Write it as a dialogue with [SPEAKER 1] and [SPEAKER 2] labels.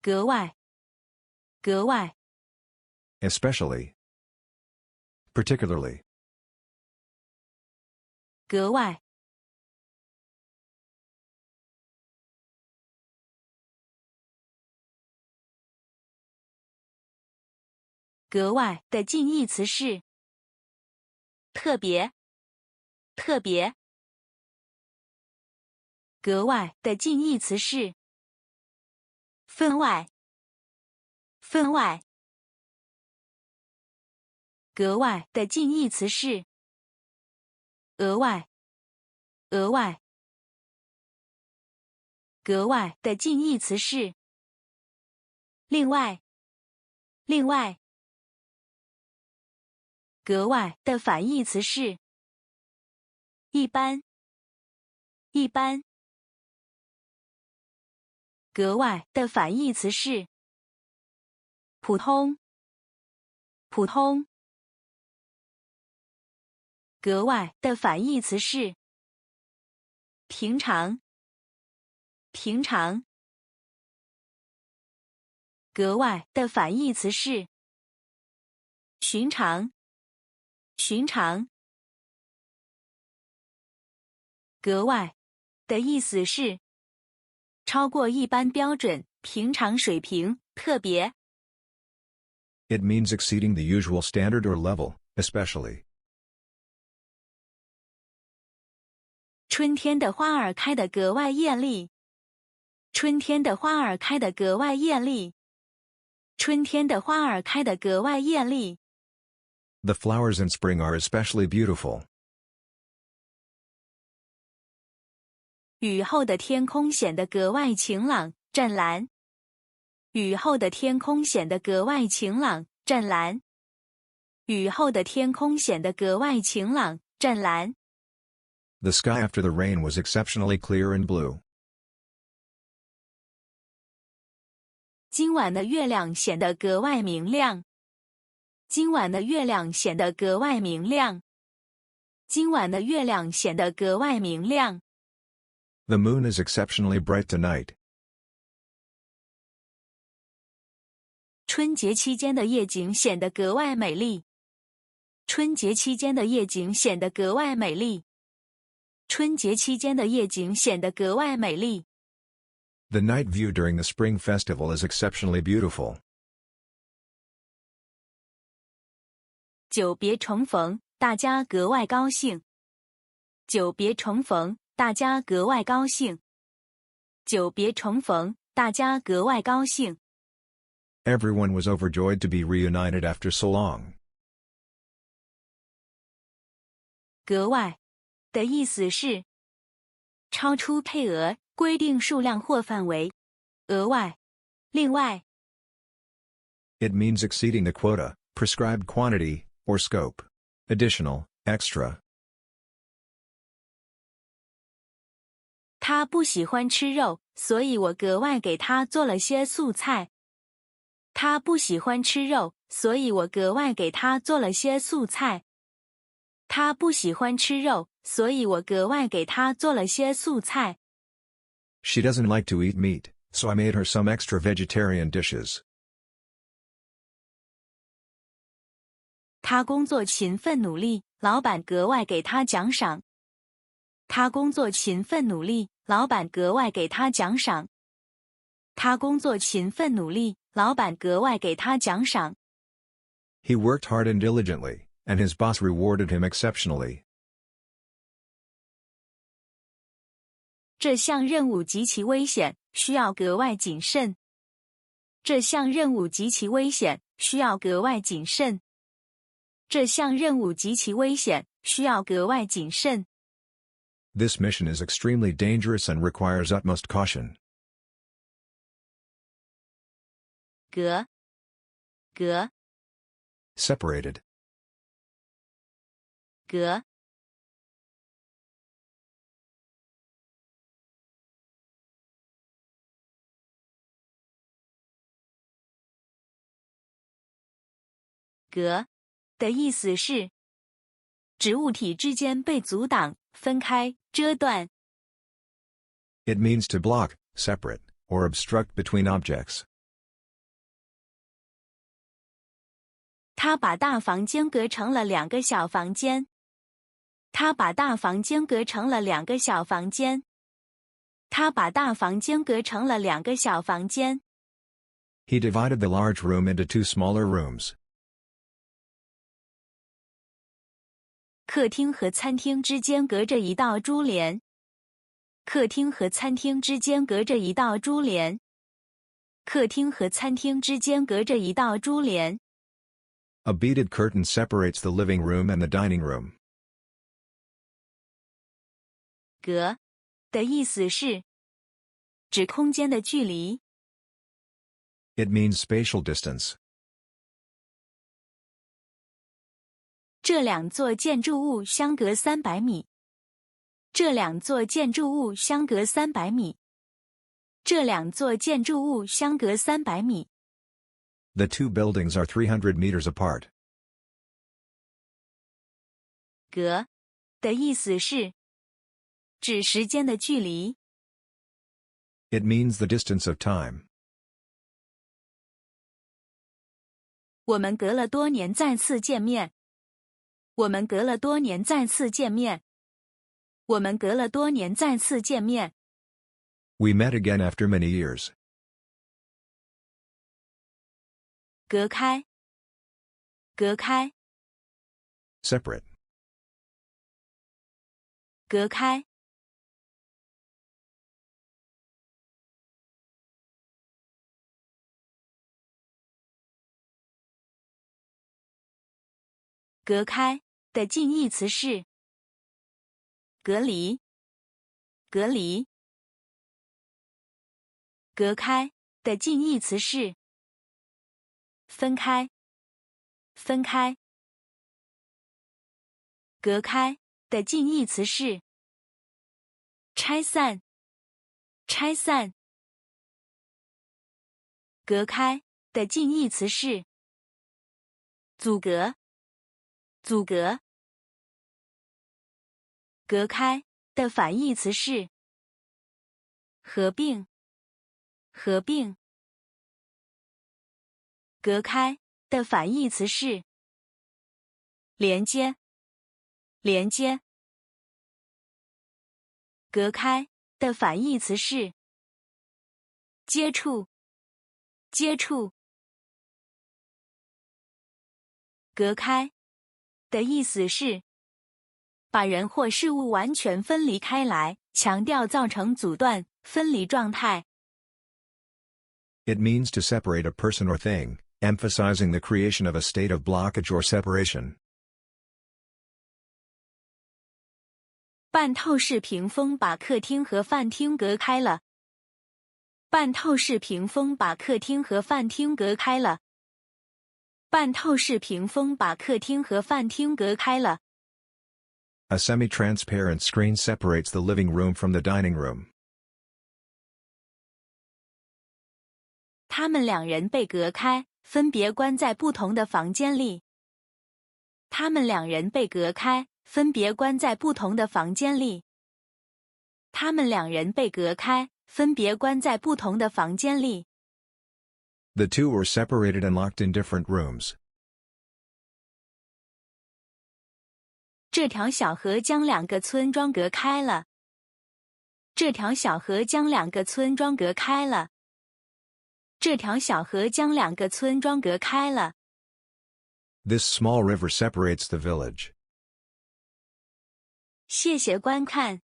[SPEAKER 1] 格外，格外。
[SPEAKER 2] especially, particularly,
[SPEAKER 1] 格外，格外的近义詞是特別，特別。格外的近義詞是分外，分外。格外的近義詞是額外，額外。格外的近義詞是另外，另外。格外的反義詞是一般，一般。格外的反義詞是普通，普通。格外的反義詞是平常，平常。格外的反義詞是尋常，尋常。格外的意思是超過一般標準、平常水平、特別。
[SPEAKER 2] It means exceeding the usual standard or level, especially.
[SPEAKER 1] 春天的花兒開得格外豔麗，春天的花兒開得格外豔麗，春天的花兒開得格外豔麗。
[SPEAKER 2] The flowers in spring are especially beautiful.
[SPEAKER 1] 雨後的天空顯得格外晴朗，湛藍。雨後的天空顯得格外晴朗，湛藍。雨後的天空顯得格外晴朗，湛藍。
[SPEAKER 2] The sky after the rain was exceptionally clear and blue.
[SPEAKER 1] 今晚的月亮顯得格外明亮。今晚的月亮顯得格外明亮。今晚的月亮顯得格外明亮。
[SPEAKER 2] The moon is exceptionally bright tonight.
[SPEAKER 1] 春節期間的夜景顯得格外美麗。春節期間的夜景顯得格外美麗。春節期間的夜景顯得格外美麗。
[SPEAKER 2] The night view during the spring festival is exceptionally beautiful.
[SPEAKER 1] 久別重逢，大家格外高興。久別重逢，大家格外高興。久別重逢，大家格外高興。
[SPEAKER 2] Everyone was overjoyed to be reunited after so long.
[SPEAKER 1] 格外的意思是超出配額、規定數量或範圍，額外、另外。
[SPEAKER 2] It means exceeding the quota, prescribed quantity, or scope. Additional, extra.
[SPEAKER 1] 他不喜歡吃肉，所以我格外給他做了些素菜。他不喜歡吃肉，所以我格外給他做了些素菜。他不喜歡吃肉，所以我格外給他做了些素菜。
[SPEAKER 2] She doesn't like to eat meat, so I made her some extra vegetarian dishes.
[SPEAKER 1] 他工作勤奮努力，老闆格外給他獎賞。他工作勤奮努力，老闆格外給他獎賞。他工作勤奮努力，老闆格外給他獎賞。
[SPEAKER 2] He worked hard and diligently, and his boss rewarded him exceptionally.
[SPEAKER 1] 這項任務極其危險，需要格外謹慎。這項任務極其危險，需要格外謹慎。這項任務極其危險，需要格外謹慎。
[SPEAKER 2] This mission is extremely dangerous and requires utmost caution.
[SPEAKER 1] 隔，隔。
[SPEAKER 2] Separated.
[SPEAKER 1] 隔。隔的意思是指物體之間被阻擋、分開、遮斷。
[SPEAKER 2] It means to block, separate, or obstruct between objects.
[SPEAKER 1] 他把大房間隔成了2個小房間。他把大房間隔成了2個小房間。他把大房間隔成了2個小房間。
[SPEAKER 2] He divided the large room into 2 smaller rooms.
[SPEAKER 1] 客廳和餐廳之間隔着一道珠簾。客廳和餐廳之間隔着一道珠簾。客廳和餐廳之間隔着一道珠簾。
[SPEAKER 2] A beaded curtain separates the living room and the dining room.
[SPEAKER 1] 隔的意思是指空間的距離。
[SPEAKER 2] It means spatial distance.
[SPEAKER 1] 這2座建築物相隔300米。這2座建築物相隔300米。這2座建築物相隔300米。
[SPEAKER 2] The 2 buildings are 300 meters apart.
[SPEAKER 1] 隔的意思是指時間的距離。
[SPEAKER 2] It means the distance of time.
[SPEAKER 1] 我們隔了多年再次見面。我們隔了多年再次見面。我們隔了多年再次見面。
[SPEAKER 2] We met again after many years.
[SPEAKER 1] 隔開。隔開。
[SPEAKER 2] Separate.
[SPEAKER 1] 隔開。隔開的近義詞是隔離。隔離。隔開的近義詞是分開。分開。隔開的近義詞是拆散。拆散。隔開的近義詞是阻隔。阻隔。隔開的反義詞是合併。合併。隔開的反義詞是連接。連接。隔開的反義詞是接觸。接觸。隔開的意思是把人或事物完全分離開來，強調造成阻斷、分離狀態。
[SPEAKER 2] It means to separate a person or thing, emphasizing the creation of a state of blockage or separation.
[SPEAKER 1] 半透視屏風把客廳和飯廳隔開了。半透視屏風把客廳和飯廳隔開了。半透視屏風把客廳和飯廳隔開了。
[SPEAKER 2] A semi-transparent screen separates the living room from the dining room.
[SPEAKER 1] 他們2人被隔開，分別關在不同的房間裡。他們2人被隔開，分別關在不同的房間裡。他們2人被隔開，分別關在不同的房間裡。
[SPEAKER 2] The 2 were separated and locked in different rooms.
[SPEAKER 1] 這條小河將2個村莊隔開了。這條小河將2個村莊隔開了。這條小河將2個村莊隔開了。
[SPEAKER 2] This small river separates the village.
[SPEAKER 1] 謝謝觀看。